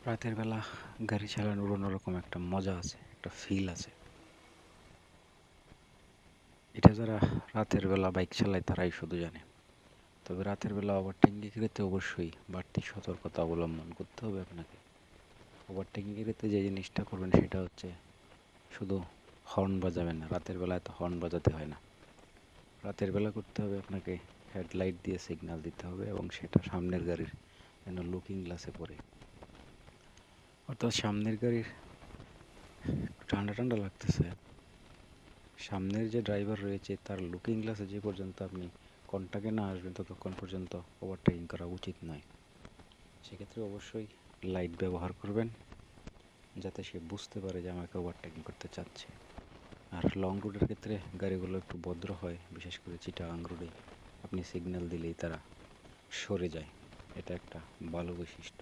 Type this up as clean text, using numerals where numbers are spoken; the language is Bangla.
রাতের বেলা গাড়ি চালানোর অন্যরকম একটা মজা আছে, একটা ফিল আছে। এটা যারা রাতের বেলা বাইক চালায় তারাই শুধু জানে। তবে রাতের বেলা ওভারটেকিং ক্ষেত্রে অবশ্যই বাড়তি সতর্কতা অবলম্বন করতে হবে আপনাকে। ওভারটেকিং ক্ষেত্রে যে জিনিসটা করবেন সেটা হচ্ছে শুধু হর্ন বাজাবেন না। রাতের বেলা এত হর্ন বাজাতে হয় না। রাতের বেলা করতে হবে আপনাকে হেডলাইট দিয়ে সিগন্যাল দিতে হবে এবং সেটা সামনের গাড়ির যেন লুকিং গ্লাসে পড়ে। অর্থাৎ সামনের গাড়ির ঠান্ডা ঠান্ডা লাগতেছে, সামনের যে ড্রাইভার রয়েছে তার লুকিং গ্লাসে যে পর্যন্ত আপনি কন্টাক্টে না আসবেন ততক্ষণ পর্যন্ত ওভারটেকিং করা উচিত নয়। সেক্ষেত্রে অবশ্যই লাইট ব্যবহার করবেন যাতে সে বুঝতে পারে যে আমাকে ওভারটেকিং করতে চাচ্ছে। আর লং রুটের ক্ষেত্রে গাড়িগুলো একটু ভদ্র হয়, বিশেষ করে চিটাগাং রোডে আপনি সিগন্যাল দিলেই তারা সরে যায়। এটা একটা ভালো বৈশিষ্ট্য।